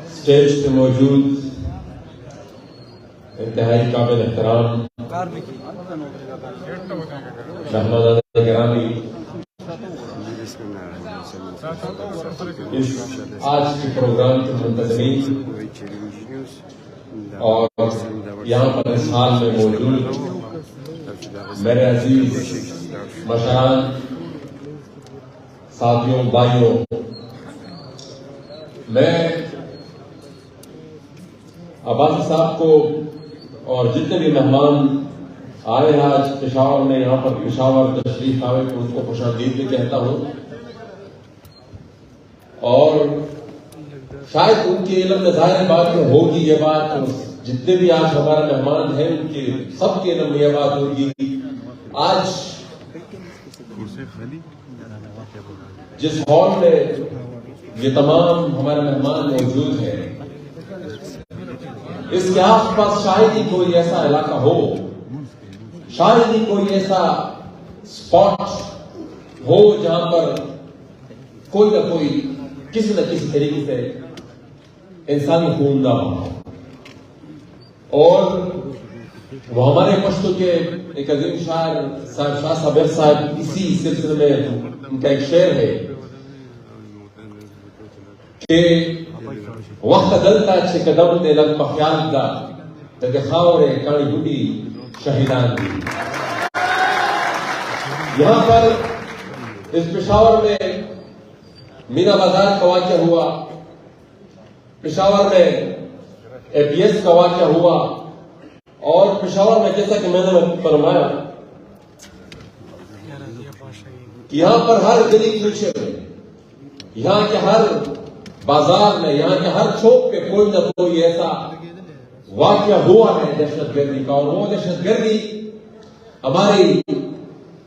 Stage پہ موجود انتہائی قابل احترام مہمان گرامی، اس آج کے پروگرام کے منتظمین اور یہاں پر اس حال میں موجود میرے عزیز مشران، ساتھیوں، بھائیوں، میں عباسی صاحب کو اور جتنے بھی مہمان آئے ہیں آج پشاور میں، یہاں پر پشاور تشریف آئے تو ان کو خوش آمدید بھی کہتا ہوں، اور شاید ان کے علم میں ظاہر بات ہوگی یہ بات، جتنے بھی آج ہمارے مہمان ہیں ان کے سب کے علم میں یہ بات ہوگی، آج جس ہال میں یہ تمام ہمارے مہمان موجود ہیں، اس کے آس پاس شاید ہی کوئی ایسا علاقہ ہو، شاید ہی کوئی ایسا اسپاٹ ہو جہاں پر کوئی نہ کوئی کسی نہ کسی طریقے سے انسانی خون نہ ہو، اور وہ ہمارے پشتو کے ایک عظیم شاعر شاہ صابر صاحب اسی سلسلے میں ان کا ایک شعر ہے کہ وقت دلتا چھے قدم دے لگ پخیال دا تک خاورے کانی بڑی شہیدان دی۔ یہاں پر اس پشاور میں مینا بازار کا واقعہ ہوا، پشاور میں اے پی ایس کا واقعہ ہوا، اور پشاور میں جیسا کہ میں نے فرمایا کہ یہاں پر ہر گلی کوچے میں، یہاں کے ہر بازار میں، یہاں کے ہر چوک پہ کوئی نہ کوئی ایسا واقعہ ہوا ہے دہشت گردی کا، اور وہ دہشت گردی ہماری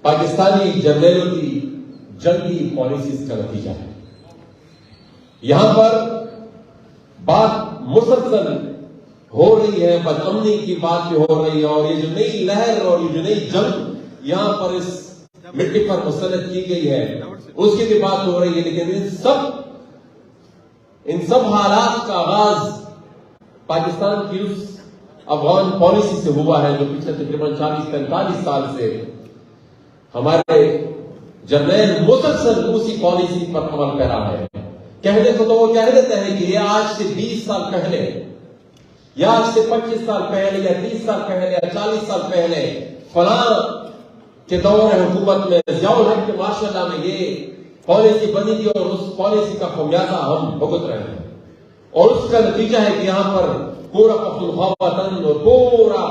پاکستانی جرنیلوں کی جنگی پالیسیز کا نتیجہ ہے۔ یہاں پر بات مسلسل ہو رہی ہے، بد امنی کی بات بھی ہو رہی ہے، اور یہ جو نئی لہر اور یہ جو نئی جنگ یہاں پر اس مٹی پر مسلط کی گئی ہے اس کی بھی بات ہو رہی ہے، لیکن ان سب حالات کا آغاز پاکستان کی اس افغان پالیسی سے ہوا ہے جو پچھلے تقریباً 40-45 سال سے ہمارے جرنیل مسلسل اسی پالیسی پر عمل کر رہا ہے۔ کہنے کو تو وہ کہہ دیتے ہیں کہ یہ آج سے 20 سال پہلے، یا آج سے 25 سال پہلے، یا 30 سال پہلے، یا 40 سال پہلے فلاں کے دور حکومت میں ضیاء الحق کے ماشاءاللہ میں یہ پالیسی بنی تھی، اور اس پالیسی کا خمیازہ ہم بھگت رہے ہیں، اور اس کا نتیجہ ہے کہ یہاں پر پورا پختونخوا وطن اور پورا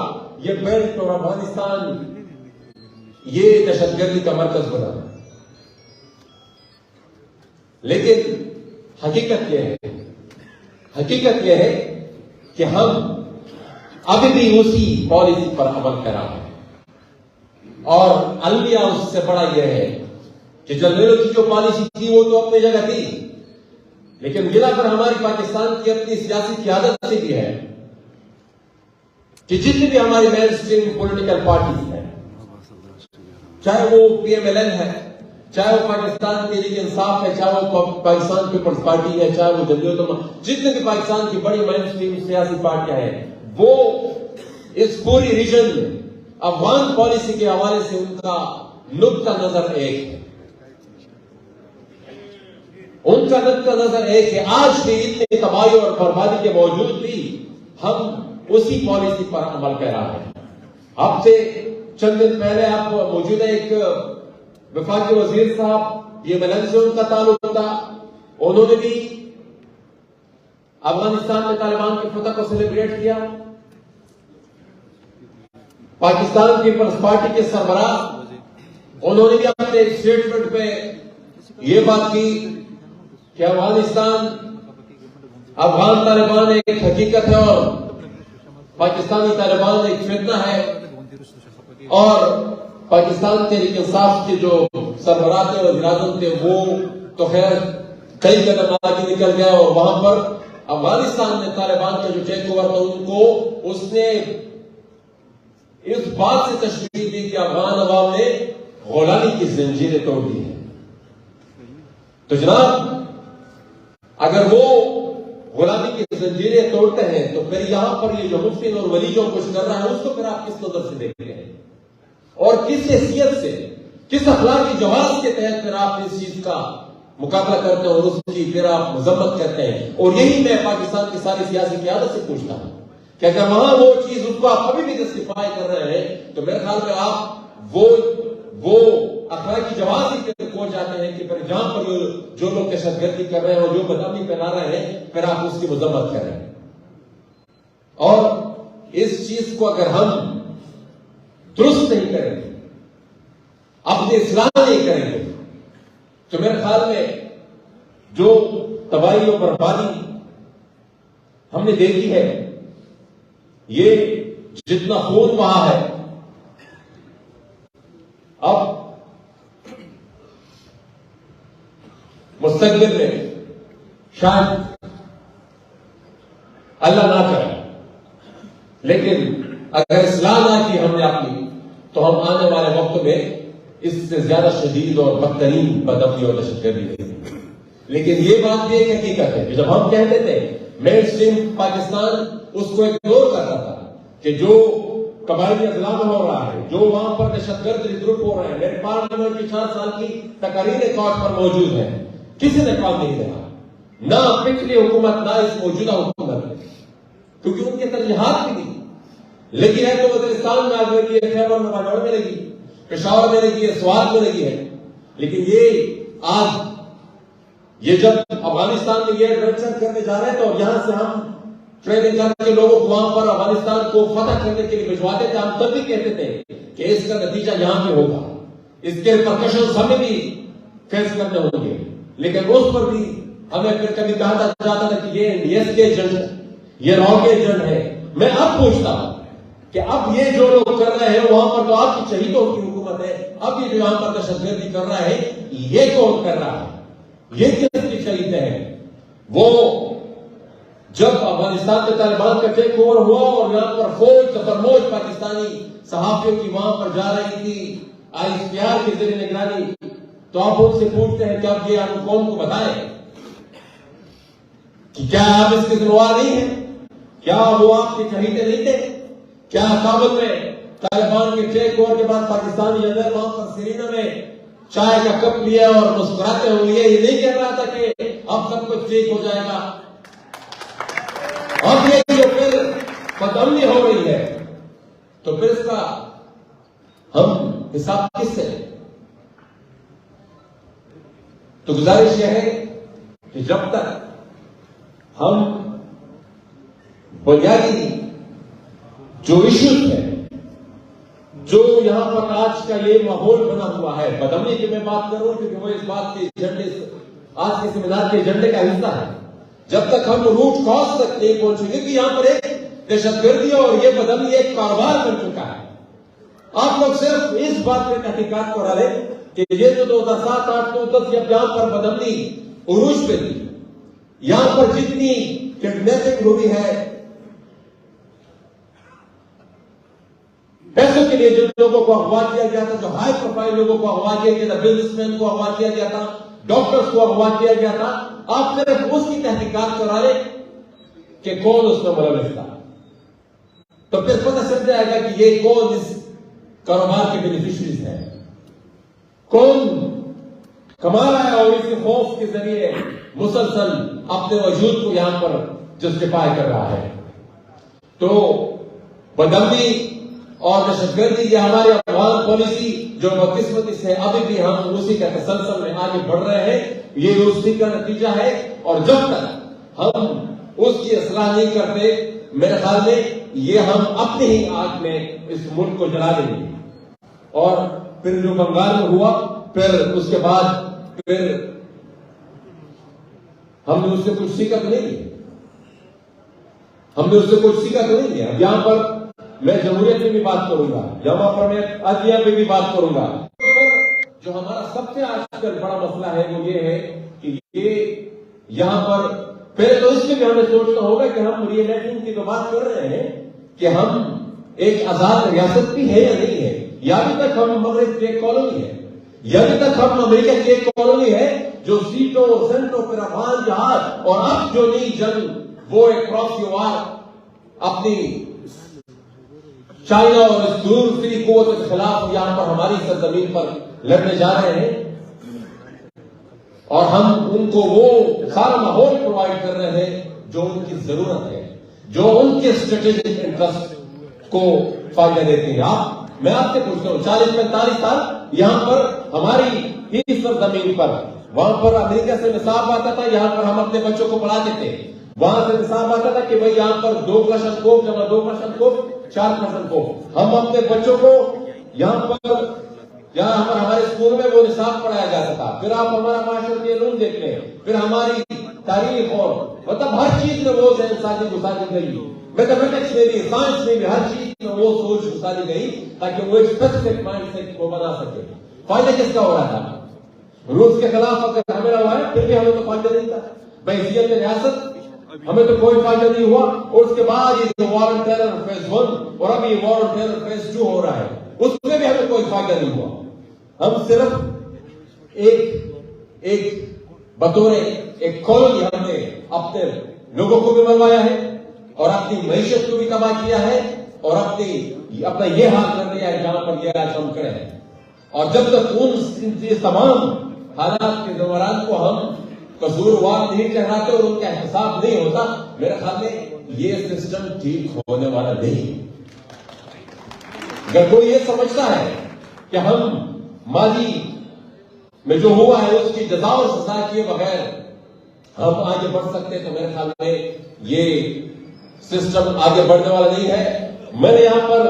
یہ بیلٹ اور افغانستان یہ دہشت گردی کا مرکز بنا ہے۔ لیکن حقیقت یہ ہے کہ ہم ابھی بھی اسی پالیسی پر عمل کر رہے ہیں، اور المیہ اس سے بڑا یہ ہے کہ جرنیلوں کی جو پالیسی تھی وہ تو اپنی جگہ تھی، لیکن ملا کر ہماری پاکستان کی اپنی سیاسی قیادت سے بھی ہے کہ جتنی بھی ہماری مین اسٹریم پولیٹیکل پارٹیز ہیں، چاہے وہ پی ایم ایل این ہے، چاہے وہ پاکستان تحریک انصاف ہے، چاہے وہ پاکستان پیپلز پارٹی ہے، چاہے وہ جمعیت علماء، جتنے بھی پاکستان کی بڑی مین اسٹریم سیاسی پارٹیاں ہیں، وہ اس پوری ریجن میں افغان پالیسی کے حوالے سے ان کا نقطہ نظر ایک ہے، ان کا نقطہ نظر ایک ہے۔ آج بھی اتنی تباہی اور بربادی کے باوجود بھی ہم اسی پالیسی پر عمل کر رہے ہیں۔ اب سے چند دن پہلے آپ موجود ہے، ایک وفاقی وزیر صاحب، یہ ملن سے ان کا تعلق تھا، انہوں نے بھی افغانستان میں طالبان کی فتح کو سیلیبریٹ کیا۔ پاکستان پیپلز پارٹی کے سربراہ انہوں نے بھی اپنے ایک اسٹیٹمنٹ پہ یہ بات کی کہ افغانستان، افغان طالبان ایک حقیقت ہے اور پاکستانی طالبان ایک فتنہ ہے، اور پاکستان تحریک انصاف کے جو سربراہ تھے، وزیر اعظم تھے، وہ تو خیر کئی قدم آگے نکل گئے، اور وہاں پر افغانستان میں طالبان کا جو ٹیک اوور تھا ان کو اس نے اس بات سے تشویش دی کہ افغان عوام نے غلامی کی زنجیریں توڑ دی ہیں۔ تو جناب اگر وہ غلامی کی زنجیریں توڑتے ہیں تو پھر یہاں پر یہ جو مفتی اور ولی جو کچھ کر رہا ہے اس کو پھر آپ کس نظر سے دیکھتے ہیں اور کس حیثیت سے، کس اخلاقی جواز کے تحت پھر آپ اس چیز کا مقابلہ کرتے ہیں اور اس کی پھر آپ مذمت کرتے ہیں؟ اور یہی میں پاکستان کی ساری سیاسی قیادت سے پوچھتا ہوں کہ اگر وہاں وہ چیز اس کو آپ کبھی بھی جسٹیفائی کر رہے ہیں تو میرے خیال میں آپ وہ اخلاقی جواز ہی پہنچ جاتے ہیں کہ پھر جہاں پر جو لوگ دہشت گردی کر رہے ہیں اور جو بدامنی پھیلا رہے ہیں پھر آپ اس کی مذمت کر رہے ہیں. اور اس چیز کو اگر ہم درست نہیں کریں گے، اپنی اصلاح نہیں کریں گے، تو میرے خیال میں جو تباہی و بربادی ہم نے دیکھی ہے، یہ جتنا خون وہاں ہے، اب مستقبل میں شاید اللہ نہ کرے، لیکن اگر اصلاح نہ کی ہم نے اپنی تو ہم آنے والے وقت میں اس سے زیادہ شدید اور بدترین بدامنی اور دہشت گردی دیں گے. لیکن یہ بات بھی ایک حقیقت ہے کہ جب ہم کہتے تھے مین اسٹریم پاکستان اس کو اگنور کرتا تھا کہ جو قبائلی اضلاع میں ہو رہا ہے، جو وہاں پر دہشت گرد ریکروٹ ہو رہے ہیں، میرے پارلیمنٹ کی 4 سال کی تقاریر ریکارڈ پر موجود ہے، کسی نے کام نہیں دیا، نہ پچھلی حکومت نہ اس موجودہ حکومت نے، کیونکہ ان کی ترجیحات بھی نہیں. لیکن ہے تو وزیرستان میں آج لگی ہے، خیبر میں پنجاب میں لگی، پشاور میں لگی ہے، سوات میں لگی ہے. لیکن یہ آج یہ جب افغانستان میں یہ ایڈونچر کرنے جا رہے تھے اور یہاں سے ہم ٹریننگ کر کے لوگوں کو وہاں پر افغانستان کو فتح کرنے کے لیے بھجواتے تھے، ہم تب بھی کہتے تھے کہ اس کا نتیجہ یہاں پہ ہوگا، اس کے ریپرکشنز ہمیں بھی فیس کرنے ہوں گے. لیکن اس پر بھی ہمیں پھر کبھی کہا جاتا تھا کہ یہ یس کے ایجنٹ ہے، یہ رو کے ایجنٹ ہے. میں اب پوچھتا ہوں کہ اب یہ جو لوگ کر رہے ہیں وہاں پر تو آپ کی شہیدوں کی حکومت ہے، اب یہ جو یہاں پر دہشت گردی کر رہا ہے یہ کون کر رہا ہے؟ یہ کس کی شہید ہے؟ وہ جب افغانستان میں طالبان کا ٹیک اوور ہوا اور یہاں پر فوج سفرموش پاکستانی صحافیوں کی وہاں پر جا رہی تھی ICR کے ذریعے نگرانی، تو آپ ان سے پوچھتے ہیں کہ اب یہ آپ قوم کو بتائیں کہ کیا آپ اس کے ذمہ دار نہیں ہیں؟ کیا وہ آپ کے شہیدے نہیں تھے؟ کیا کابل میں طالبان کے ٹیک اوور کے بعد پاکستانی جنرل وہاں پر سرینا میں چائے کا کپ لیا اور مسکراتے ہوئے یہ نہیں کہہ رہا تھا کہ اب سب کچھ ٹھیک ہو جائے گا؟ اب یہ جو پھر بدامنی ہو رہی ہے تو پھر اس کا ہم حساب کس سے؟ تو گزارش یہ ہے کہ جب تک ہم بنیادی جو ایشوز ہیں، جو یہاں پر آج کا یہ ماحول بنا ہوا ہے بدامنی کی میں بات کروں کیونکہ وہ اس بات کے ایجنڈے آج کے سیمینار کے ایجنڈے کا حصہ ہے، جب تک ہم روٹ کاز تک نہیں پہنچیں گے کہ یہاں پر ایک دہشت گردی اور یہ بدامنی ایک کاروبار بن چکا ہے. آپ لوگ صرف اس بات پہ تحقیقات کرا لیں کہ یہ جو 2007 8 9 10 جب یہاں پر بدامنی عروج پہ تھی، یہاں پر جتنی کڈنیپنگ ہوئی ہے، پیسوں کے لیے جن لوگوں کو اغوا کیا گیا تھا، جو ہائی پروفائل لوگوں کو اغوا کیا گیا تھا، بزنس مین کو اغوا کیا گیا تھا، ڈاکٹرز کو اغوا کیا گیا تھا، آپ صرف اس کی تحقیقات کرا لیں کہ کون اس میں ملوث تھا، تو پھر پتہ چل جائے گا کہ یہ کون اس کاروبار کے بینیفیشریز ہیں، کون کما رہا ہے اور اس کے خوف کے ذریعے مسلسل اپنے وجود کو یہاں پر جسٹیفائی کر رہا ہے. تو بدامنی اور دہشت گردی یہ ہماری افغان پالیسی جو بدقسمتی سے ابھی بھی ہم اسی کا تسلسل میں آگے بڑھ رہے ہیں، یہ اسی کا نتیجہ ہے. اور جب تک ہم اس کی اصلاح نہیں کرتے میرے خیال میں یہ ہم اپنے ہی آگ میں اس ملک کو جلا دیں گے. اور پھر جو بنگال میں ہوا، پھر اس کے بعد پھر ہم نے اس سے کچھ سیکھا تو نہیں ہے، ہم نے اس سے کچھ سیکھا تو نہیں ہے. یہاں پر میں جمہوریت میں بھی بات کروں گا، یہاں پر میں عدلیہ پہ بھی بات کروں گا. جو ہمارا سب سے آج کل بڑا مسئلہ ہے وہ یہ ہے کہ یہ یہاں پر پہلے تو اس میں بھی ہمیں سوچنا ہوگا کہ ہم ری الیکشن کی تو بات کر رہے ہیں کہ ہم ایک آزاد ریاست بھی ہے یا نہیں ہے، یا ابھی تک ہم مغرب ایک کالونی ہے. یہ ابھی تک ہم امریکہ کی ایک کالونی ہے جو سیٹوں اور سینٹوں پر افغان جہاد اور اب جو نئی جنگ وہ ایک پراکسی وار اپنی چائنا اور اس دوسری قوت کے خلاف یہاں پر ہماری سرزمین پر لڑنے جا رہے ہیں، اور ہم ان کو وہ سارا ماحول پرووائڈ کر رہے ہیں جو ان کی ضرورت ہے، جو ان کے اسٹریٹجک انٹرسٹ کو فائدہ دیتے ہیں۔ میں آپ سے پوچھتا ہوں 40-45 سال یہاں پر ہماری ہی سرزمین پر، وہاں پر امریکہ سے نصاب آتا تھا، یہاں پر ہم اپنے بچوں کو پڑھاتے تھے، وہاں سے نصاب آتا تھا کہ بھئی یہاں پر 2 کلاشنکوف جمع 2 کلاشنکوف 4 کلاشنکوف، ہم اپنے بچوں کو یہاں پر ہمارے اسکول میں وہ نصاب پڑھایا جاتا تھا۔ پھر آپ ہمارا معاشرتی علوم دیکھ لیں، پھر ہماری تاریخ اور مطلب ہر چیز میں وہ انسانی گزاری گئی، میتھمیٹکس میں بھی، سائنس میں بھی، ہر چیز میں وہ سوچ گزاری گئی تاکہ وہ ایک اسپیسیفک مائنڈ سیٹ کو بنا سکے۔ فائدہ کس کا ہو رہا تھا؟ روس کے خلاف اگر ہمیں ہوا ہے پھر بھی ہمیں تو فائدہ نہیں تھا، بحیثیت ریاست ہمیں تو کوئی فائدہ نہیں ہوا، اور اس کے بعد یہ وار آن ٹیرر فیز 1 اور اب یہ وار آن ٹیرر فیز 2 ہو رہا ہے، اس میں بھی ہمیں کوئی فائدہ نہیں ہوا۔ ہم صرف ایک بطور ایک کالونی ہم نے اپنے لوگوں کو بھی مروایا ہے اور اپنی معیشت کو بھی تباہ کیا ہے اور اپنا یہ حال کر دیا ہے جہاں پر یہ آج ہم کھڑے ہیں۔ اور جب تک ان تمام حالات کے دوران کو ہم قصوروار نہیں ٹھہراتے اور ان کا احتساب نہیں ہوتا، میرے خیال میں یہ سسٹم ٹھیک ہونے والا نہیں۔ اگر کوئی یہ سمجھتا ہے کہ ہم ماضی میں جو ہوا ہے اس کی جزا اور سزا کیے بغیر ہم آگے بڑھ سکتے، تو میرے خیال میں یہ سسٹم آگے بڑھنے والا نہیں ہے۔ میں نے یہاں پر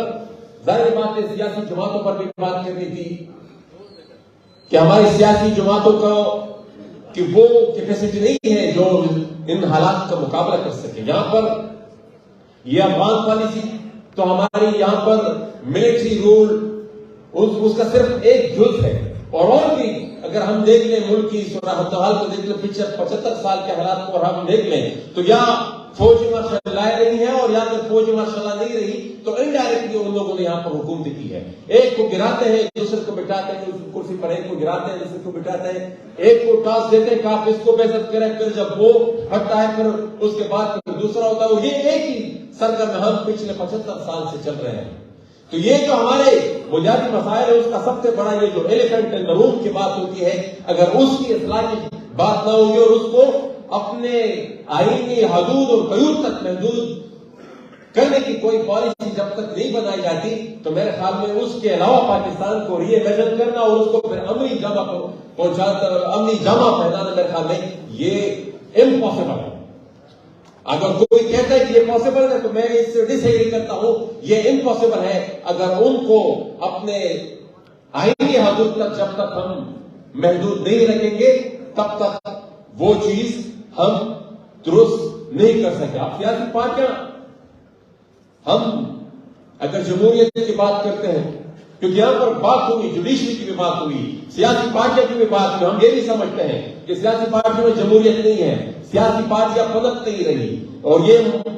ظاہر بات ہے سیاسی جماعتوں پر بھی بات کرنی تھی کہ ہماری سیاسی جماعتوں کا کہ وہ کیپیسٹی نہیں ہے جو ان حالات کا مقابلہ کر سکے۔ یہاں پر یہ افغان پالیسی تو ہماری یہاں پر ملٹری رول اس کا صرف ایک جز ہے، اور بھی اگر ہم دیکھ لیں ملک کی صورتحال کو دیکھ لیں، پچھلے 75 سال کے حالات کو اور ہم دیکھ لیں تو یا فوجی مارشل لائے رہی ہے، اور یا اگر فوجی مارشل نہیں رہی تو انڈائریکٹلی ان لوگوں نے یہاں پر حکومت کی ہے۔ ایک کو گراتے ہیں، دوسرے کو بٹھاتے ہیں، کرسی پر ایک کو گراتے ہیں، دوسرے کو بٹھاتے ہیں، ایک کو ٹاسک دیتے ہیں کہ آپ اس کو بےعزت کریں، پھر جب وہ ہٹتا ہے پھر اس کے بعد پھر دوسرا ہوتا ہے۔ یہ ایک ہی سرکل میں ہم پچھلے 75 سال سے چل رہے ہیں۔ تو یہ جو ہمارے بنیادی مسائل ہے اس کا سب سے بڑا یہ جو ایلیفنٹ ان دی روم کی بات ہوتی ہے، اگر اس کی اصلاح کی بات نہ ہوگی اور اس کو اپنے آئینی حدود اور قیود تک محدود کرنے کی کوئی پالیسی جب تک نہیں بنائی جاتی، تو میرے خیال میں اس کے علاوہ پاکستان کو ری امیجن کرنا اور اس کو پھر عملی جامہ پہنانا میرے خیال میں یہ امپاسبل ہے۔ اگر کوئی کہتا ہے کہ یہ پاسبل ہے تو میں اس سے ڈس ایگری کرتا ہوں، یہ امپاسبل ہے۔ اگر ان کو اپنے آئینی حدود تک جب تک ہم محدود نہیں رکھیں گے تب تک وہ چیز ہم درست نہیں کر سکے۔ آپ سیاسی پارٹیاں، ہم اگر جمہوریت کی بات کرتے ہیں، کیونکہ یہاں پر بات ہوئی جوڈیشری کی بھی بات ہوئی، سیاسی پارٹیوں کی بھی بات ہوئی، ہم یہ بھی سمجھتے ہیں کہ سیاسی پارٹیوں میں جمہوریت نہیں ہے، سیاسی پارٹیاں پلٹ نہیں رہی، اور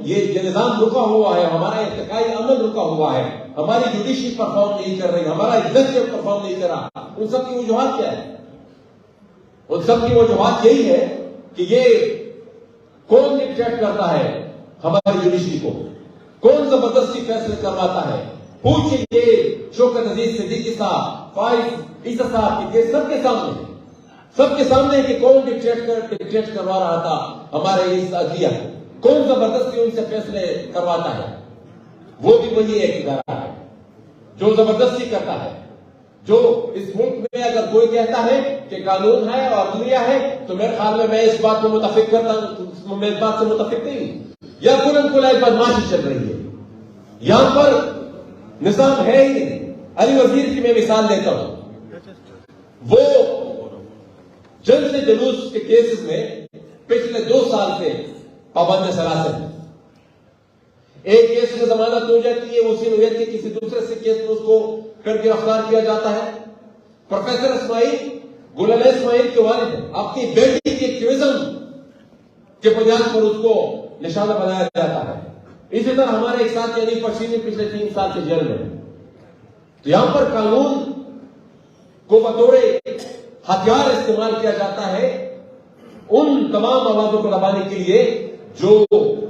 یہ نظام رکا ہوا ہے، ہمارا ارتقائی عمل رکا ہوا ہے، ہماری جوڈیشری پرفارم نہیں کر رہی، ہمارا ایگزیکٹو پرفارم نہیں کر رہا۔ ان سب کی وجوہات کیا ہے؟ ان سب کی وجوہات یہی ہے کہ یہ کون ڈکٹیٹ کرتا ہے ہماری جوڈیشری کو، کون زبردستی فیصلے کرواتا ہے۔ پوچھئے شوکت عزیز صدیقی صاحب، فائز عیسیٰ صاحب کے سب کے سامنے کہ کون ڈکٹیٹ کروا رہا تھا ہمارے اس عدلیہ کو، کون زبردستی ان سے فیصلے کرواتا ہے؟ وہ بھی وہی ایک ادارہ ہے جو زبردستی کرتا ہے۔ جو اس ملک میں اگر کوئی کہتا ہے کہ قانون ہے اور عدلیہ ہے تو میرے خیال میں اس بات کو متفق کرتا ہوں، میں اس بات سے متفق نہیں ہوں۔ یا کلن کلائی بدماشی چل رہی ہے یہاں پر، نظام ہے ہی نہیں۔ علی وزیر کی میں مثال دیتا ہوں، وہ جلد سے جلوس کے کیسز میں پچھلے 2 سال سے پابند سراست ہے۔ ایک کیس میں ضمانت ہو جاتی ہے، اسی نوعیت کے کسی دوسرے سے کیس میں اس کو پھر گرفتار کیا جاتا ہے۔ پروفیسر اسماعیل گل اسماعیل کے والد اپنی بیٹی کے ایکٹیویزم کے بنیاد پر اس کو نشانہ بنایا جاتا ہے۔ اسی طرح ہمارے ایک ساتھی انیف پشین پچھلے 3 سال سے جیل میں۔ تو یہاں پر قانون کو بطور ہتھیار استعمال کیا جاتا ہے ان تمام آوازوں کو دبانے کے لیے جو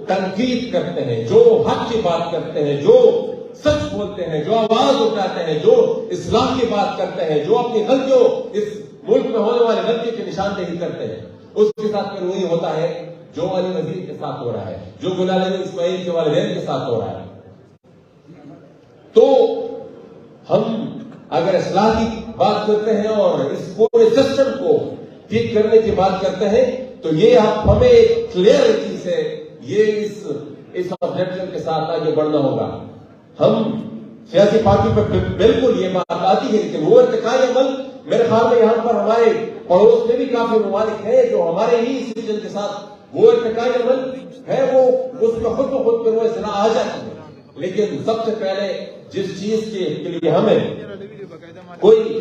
تنقید کرتے ہیں، جو حق کی بات کرتے ہیں، جو سچ بولتے ہیں، جو آواز اٹھاتے ہیں، جو اصلاح کی بات کرتے ہیں، جو اپنی غلطیوں، اس ملک میں ہونے والی غلطی کی نشاندہی کرتے ہیں، اس کے ساتھ پھر وہی ہوتا ہے جو علی وزیر کے ساتھ ہو رہا ہے، جو گلال اسماعیل کے والدین کے ساتھ ہو رہا ہے۔ تو ہم اگر اصلاح کی بات کرتے ہیں اور اس پورے سسٹم کو ٹھیک کرنے کی بات کرتے ہیں تو یہ ہمیں ایک کلیئرٹی سے یہ اس آبجیکٹو کے ساتھ آگے بڑھنا ہوگا۔ ہم سیاسی پارٹی پر بالکل یہ بات آتی ہے، لیکن وہ ارتقائی عمل میرے خیال میں یہاں پر ہمارے پڑوس میں بھی کافی ممالک ہیں جو ہمارے ہی اس ریجن کے ساتھ وہ ارتقائی عمل ہے، وہ اس میں خود بخود پھر وہ اصلاح آ جاتی ہے۔ لیکن سب سے پہلے جس چیز کے لیے ہمیں کوئی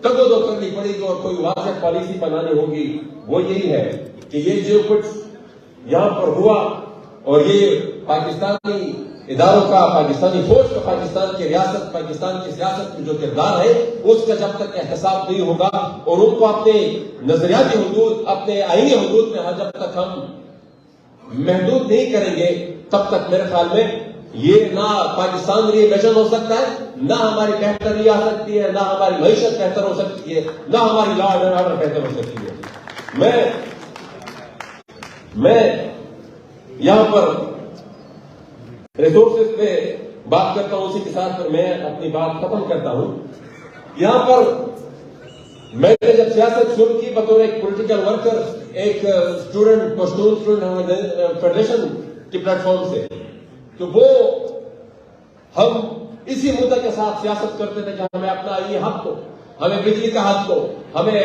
تگ و دو کرنی پڑے گی اور کوئی واضح پالیسی بنانی ہوگی وہ یہی ہے کہ یہ جو کچھ یہاں پر ہوا اور یہ پاکستانی اداروں کا، پاکستانی فوج کا، پاکستان کی ریاست، پاکستان کی سیاست کی جو کردار ہے اس کا جب تک احتساب نہیں ہوگا اور ان کو اپنے نظریاتی حدود، اپنے آئینی حدود میں جب تک ہم محدود نہیں کریں گے تب تک میرے خیال میں یہ نہ پاکستان ری ایمیجن ہو سکتا ہے، نہ ہماری بہتری آ سکتی ہے، نہ ہماری معیشت بہتر ہو سکتی ہے، نہ ہماری لا اینڈ آرڈر بہتر ہو سکتی ہے۔ میں یہاں پر ریسورسز پہ بات کرتا ہوں، اسی کے ساتھ پھر میں اپنی بات ختم کرتا ہوں۔ یہاں پر میں نے جب سیاست شروع کی بطور ایک پولیٹیکل ورکر، ایک اسٹوڈنٹ فیڈریشن کی پلیٹ فارم سے، تو وہ ہم اسی مدعا کے ساتھ سیاست کرتے تھے کہ ہمیں اپنا یہ حق دو، ہمیں بجلی کا حق دو، ہمیں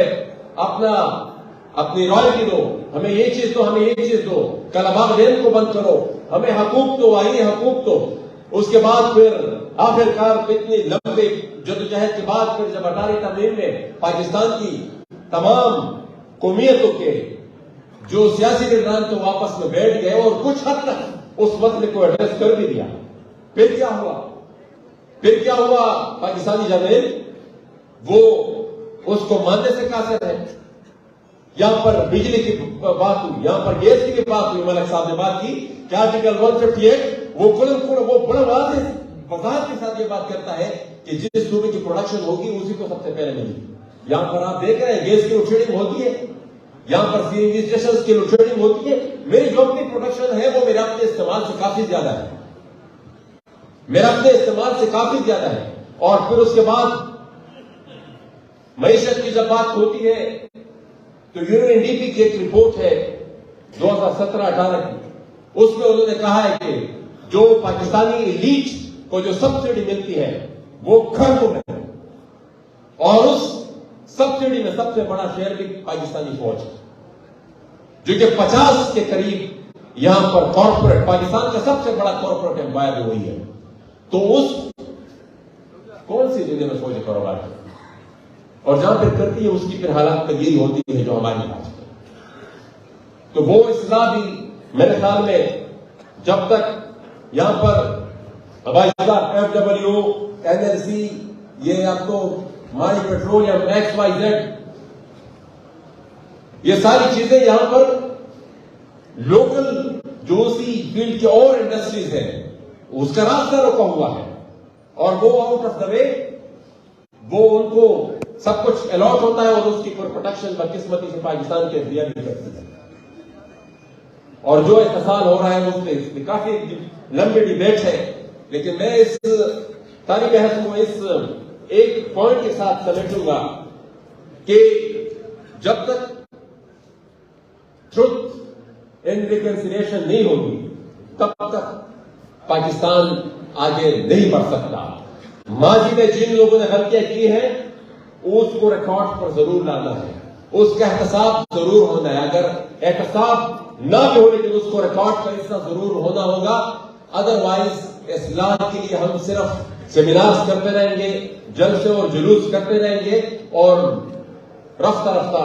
اپنی رائلٹی دو، ہمیں یہ چیز دو، ہمیں یہ چیز دو، کلاباغ ڈیم کو بند کرو، ہمیں حقوق دو، آئینی حقوق دو۔ اس کے بعد پھر آخرکار اتنی لمبی جدوجہد کے بعد پھر جب 18 ترمیم میں پاکستان کی تمام قومیتوں کے جو سیاسی لیڈران تو واپس میں بیٹھ گئے اور کچھ حد تک اس مسئلے کو ایڈریس کر بھی دیا، پھر کیا ہوا؟ پاکستانی جرنیل وہ اس کو ماننے سے قاصر ہے۔ یہاں پر بجلی کی بات ہوئی، یہاں پر گیس کی بھی بات ہوئی، ملک صاحب نے بات کی کہ آرٹیکل 158 وہ بڑا واضح وضاحت کے ساتھ یہ بات کرتا ہے کہ جس صوبے کی پروڈکشن ہوگی اسی کو سب سے پہلے ملے گی۔ یہاں پر آپ دیکھ رہے ہیں گیس کی لوڈ شیڈنگ ہوتی ہے، یہاں پر سی این جی اسٹیشن کی لوڈ شیڈنگ ہوتی ہے۔ میری جو اپنی پروڈکشن ہے وہ میرے اپنے استعمال سے کافی زیادہ ہے، اور پھر اس کے بعد معیشت کی جب بات ہوتی ہے تو یونین ڈی پی کی ایک رپورٹ ہے 2017-18 کی، اس میں انہوں نے کہا ہے کہ جو پاکستانی ایلیٹ کو جو سبسڈی ملتی ہے وہ کھربوں میں ہے، اور اس سبسڈی میں سب سے بڑا شیئر بھی پاکستانی فوج ہے، جو کہ 50 کے قریب یہاں پر کارپوریٹ، پاکستان کا سب سے بڑا کارپوریٹ امپائر ہوئی ہے۔ تو اس کون سی دنیا میں فوجی کاروبار ہے اور جہاں پھر کرتی ہے اس کی پھر حالات تبدیلی ہوتی ہے جو ہماری بات ہے۔ تو وہ اصلاح بھی میرے خیال میں جب تک یہاں پر ہوائی جہاز FWO NLC یہ آپ کو مائی پیٹرولیم XYZ یہ ساری چیزیں یہاں پر لوکل جو اسی فیلڈ کے اور انڈسٹریز ہیں اس کا راستہ روکا ہوا ہے، اور وہ آؤٹ آف دا وے وہ ان کو سب کچھ الاٹ ہوتا ہے اور اس کی پروٹیکشن بدقسمتی سے پاکستان کے اختیار بھی کرتی ہے۔ اور جو اتصال ہو رہا ہے اس میں کافی لمبی ڈیبیٹ ہے، لیکن میں اس ساری بحث کو اس ایک پوائنٹ کے ساتھ سمیٹوں گا کہ جب تک ٹروتھ اینڈ ریکنسیلیشن نہیں ہوگی تب تک پاکستان آگے نہیں بڑھ سکتا۔ ماضی میں جن لوگوں نے غلطیاں کی ہیں اس کو ریکارڈ پر ضرور لانا ہے، اس کا احتساب ضرور ہونا ہے، اگر احتساب نہ بھی ہو لیکن اس کو ریکارڈ پر حصہ ضرور ہونا ہوگا، ادروائز اصلاح کے لیے ہم صرف سیمینارز کرتے رہیں گے، جلسے اور جلوس کرتے رہیں گے، اور رفتہ رفتہ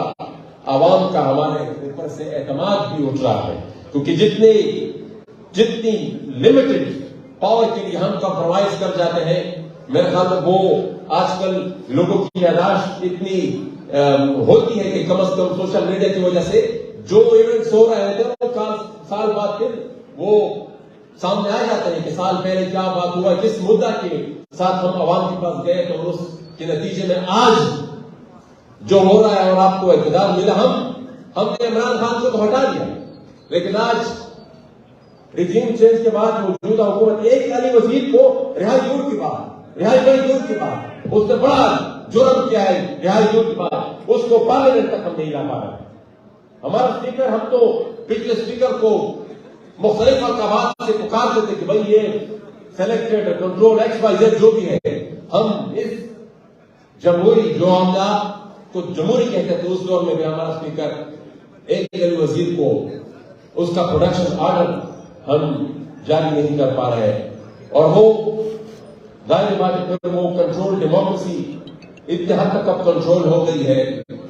عوام کا ہمارے اوپر سے اعتماد بھی اٹھ رہا ہے، کیونکہ جتنی لمیٹڈ پاور کے لیے ہم کمپرومائز کر جاتے ہیں میرے خیال میں وہ آج کل لوگوں کی یاداشت اتنی ہوتی ہے کہ کم از کم سوشل میڈیا کی وجہ سے جو ایونٹس ہو رہے تھے وہ سال بعد پھر وہ سامنے آ جاتے ہیں کہ سال پہلے کیا بات ہوا، جس مدعا کے ساتھ ہم عوام کے پاس گئے تو اس کے نتیجے میں آج جو ہو رہا ہے اور آپ کو اقتدار ملا، ہم نے عمران خان کو تو ہٹا دیا، لیکن آج ریجیم چینج کے بعد موجودہ حکومت ایک علی وزیر کو رہائی دور کی بات، رہائی بڑی دور کی بات، اس نے بڑا جرم کیا ہے رہائی دور کی بات، اس کو پارلیمنٹ تک ہم نہیں لا پا رہے۔ ہمارا اسپیکر، ہم تو پچھلے اسپیکر کو مختلف القابات سے پکارتے تھے کہ بھائی یہ selected control X Y Z جو بھی ہے، ہم اس جمہوری جو عملہ کو جمہوری کہتے تھے اس دور میں بھی ہمارا اسپیکر ایک علی وزیر کو اس کا پروڈکشن آرڈر ہم جاری نہیں کر پا رہے ہیں، اور وہ ظاہر بات ہے پھر وہ کنٹرول ڈیموکریسی اتنے حد تک اب کنٹرول ہو گئی ہے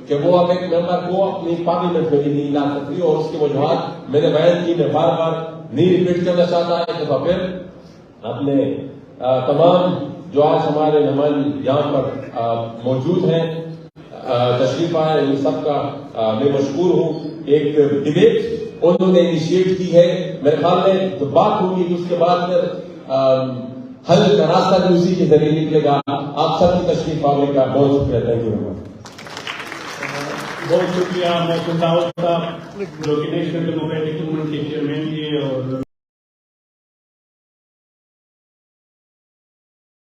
کہ وہ اب ایک ممبر کو اپنی پارلیمنٹ میں بھی نہیں لا سکتی، اور اس کی وجوہات میں نے بیان کی، میں بار بار نہیں ریپیٹ کرنا چاہتا ہے۔ تو پھر اپنے تمام جو آج ہمارے نمائندے یہاں پر موجود ہیں، تشریف آئے، ان سب کا میں مشکور ہوں۔ ایک ڈبیٹ انہوں نے انیشیٹ کی ہے، میرے خیال میں جو بات ہوگی اس کے بعد پھر حل کا راستہ بھی اسی کے ذریعے نکلے گا۔ آپ سب کی تشریف آنے کا بہت شکریہ، تھینک یو۔ بہت شکریہ محسن داؤد صاحب جو کہ نیشنل ڈیموکریٹک موومنٹ کے چیئرمین تھے، اور